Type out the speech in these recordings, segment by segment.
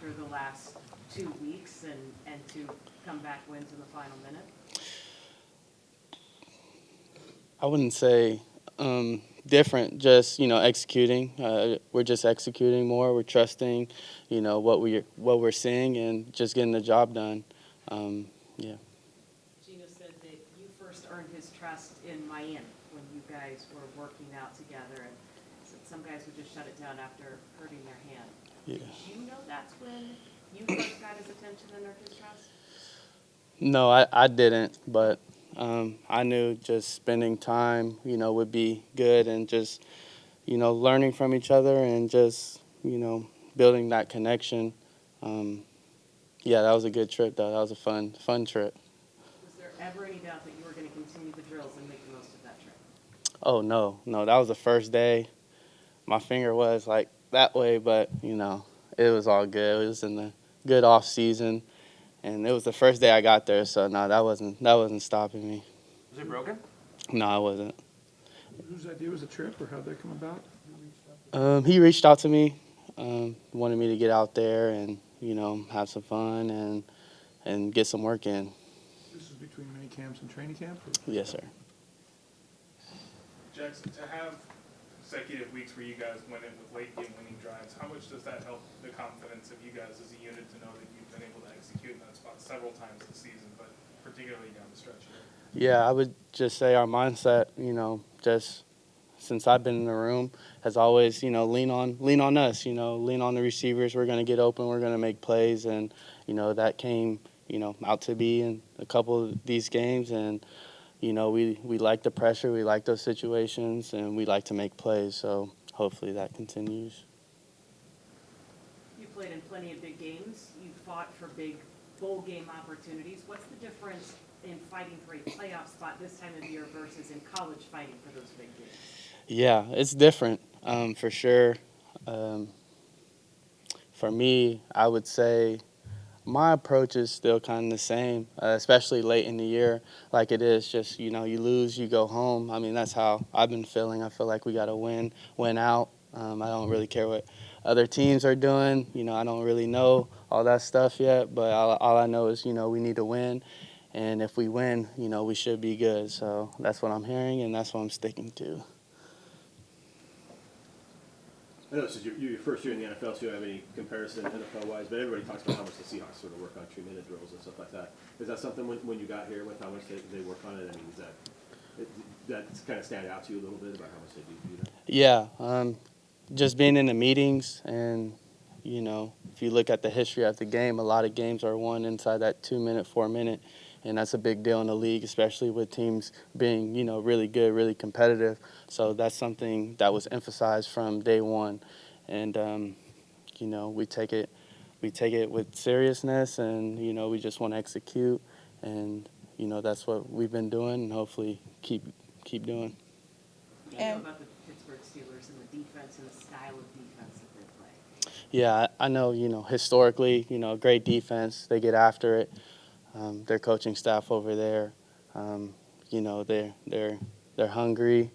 after the last 2 weeks and to come back wins in the final minute? I wouldn't say different, just, executing. We're just executing more. We're trusting, what we're seeing and just getting the job done. Yeah. Geno said that you first earned his trust in Miami when you guys were working out together, and said some guys would just shut it down after hurting their hand. Yeah. Did you know that's when you first got his attention and earned his trust? No, I didn't, but I knew just spending time, would be good and just, learning from each other and just, building that connection. Um, yeah, that was a good trip, though. That was a fun trip. Was there ever any doubt that you were going to continue the drills and make the most of that trip? Oh, no, that was the first day. My finger was like that way, but, it was all good. It was in the good off season. And it was the first day I got there, so no, that wasn't stopping me. Was it broken? No, I wasn't. Whose idea was the trip, or how'd that come about? He reached out to me, wanted me to get out there and have some fun and get some work in. This is between mini camps and training camp? Yes, sir. Jaxon, to have consecutive weeks where you guys win it with late game winning drives, how much does that help the confidence of you guys as a unit to know that you've been able to execute in that spot several times this season, but particularly down the stretch here? Yeah, I would just say our mindset, just since I've been in the room, has always, lean on us, lean on the receivers. We're going to get open. We're going to make plays. And, that came, out to be in a couple of these games. And, we like the pressure. We like those situations. And we like to make plays. So hopefully that continues. You played in plenty of big games. You fought for big bowl game opportunities. What's the difference in fighting for a playoff spot this time of year versus in college fighting for those big games? Yeah, it's different, for sure. For me, I would say my approach is still kind of the same, especially late in the year, like it is just, you lose, you go home. I mean, that's how I've been feeling. I feel like we got to win out. I don't really care what other teams are doing. I don't really know all that stuff yet, but all I know is, we need to win. And if we win, we should be good. So that's what I'm hearing, and that's what I'm sticking to. I know this is your first year in the NFL, so you don't have any comparison NFL-wise, but everybody talks about how much the Seahawks sort of work on 2-minute drills and stuff like that. Is that something when you got here with how much they work on it? I mean, that kind of stand out to you a little bit about how much they do that? Yeah, just being in the meetings and, if you look at the history of the game, a lot of games are won inside that 2-minute, 4-minute, and that's a big deal in the league, especially with teams being, really good, really competitive. So that's something that was emphasized from day one. And, we take it with seriousness, and, we just want to execute. And, that's what we've been doing and hopefully keep doing. What do you know about the Pittsburgh Steelers and the defense and the style of defense that they play? Yeah, I know, historically, great defense. They get after it. Their coaching staff over there, they're hungry.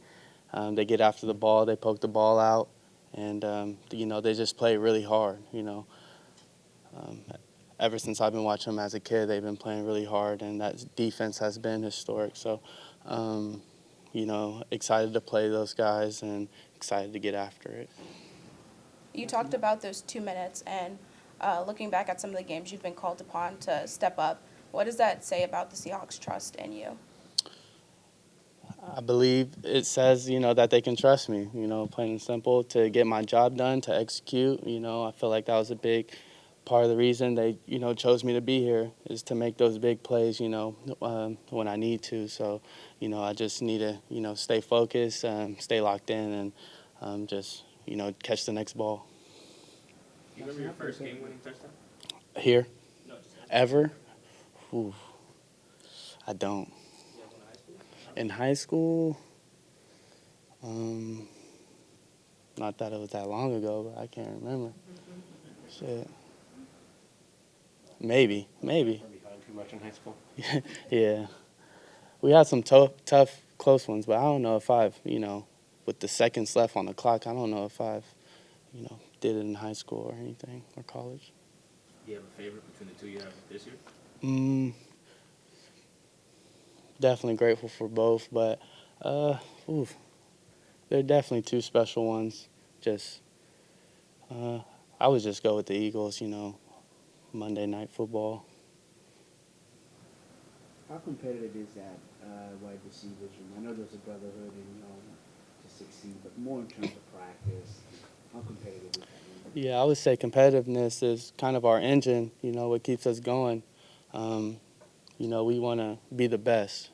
They get after the ball. They poke the ball out, and they just play really hard. Ever since I've been watching them as a kid, they've been playing really hard, and that defense has been historic. So, excited to play those guys and excited to get after it. You talked about those 2 minutes, and looking back at some of the games you've been called upon to step up. What does that say about the Seahawks' trust in you? I believe it says, that they can trust me, plain and simple, to get my job done, to execute. I feel like that was a big part of the reason they, chose me to be here, is to make those big plays, when I need to. So, I just need to, stay focused, stay locked in, and just, catch the next ball. Do you remember your first game-winning touchdown? Here? No, just Ever? Ooh, I don't. you have one in high school? In high school, not that it was that long ago, but I can't remember. Shit. Maybe. Were behind too much in high school? Yeah. We had some tough, close ones, but I don't know if I've, with the seconds left on the clock, I don't know if I've, did it in high school or anything, or college. you have a favorite between the two you have this year? Definitely grateful for both, but ooh, they're definitely two special ones. Just I would just go with the Eagles, Monday Night Football. How competitive is that wide receivers room? I know there's a brotherhood and to succeed, but more in terms of practice, how competitive is that room? Yeah, I would say competitiveness is kind of our engine, what keeps us going. We want to be the best.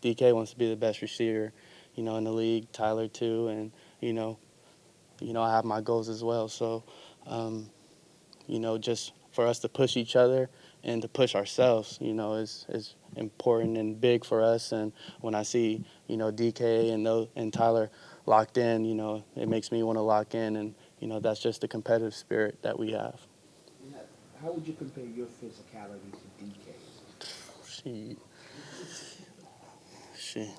DK wants to be the best receiver, in the league, Tyler too, and, I have my goals as well. So, just for us to push each other and to push ourselves, is important and big for us. And when I see, DK and Tyler locked in, it makes me want to lock in. And, that's just the competitive spirit that we have. And how would you compare your physicality to DK's?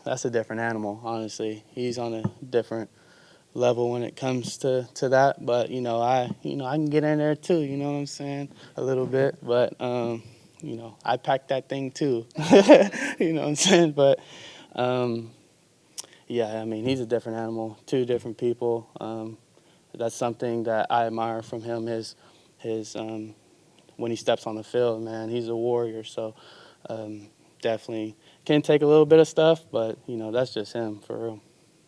That's a different animal, honestly. He's on a different level when it comes to that. But, I can get in there too, you know what I'm saying? A little bit. But, I pack that thing too. You know what I'm saying? But, yeah, I mean, he's a different animal, two different people. That's something that I admire from him, his when he steps on the field, man, he's a warrior. So definitely can take a little bit of stuff, but, that's just him for real.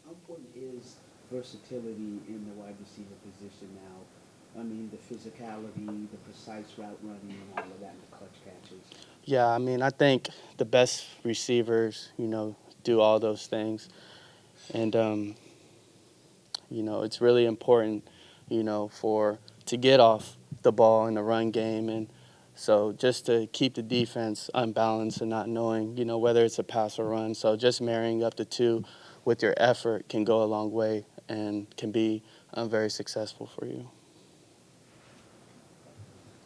How important is versatility in the wide receiver position now? I mean, the physicality, the precise route running, and all of that, and the clutch catches. Yeah, I mean, I think the best receivers, do all those things. And, it's really important, to get off the ball in the run game. And so just to keep the defense unbalanced and not knowing, whether it's a pass or run. So just marrying up the two with your effort can go a long way and can be very successful for you.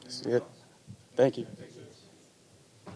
That's it. Thank you.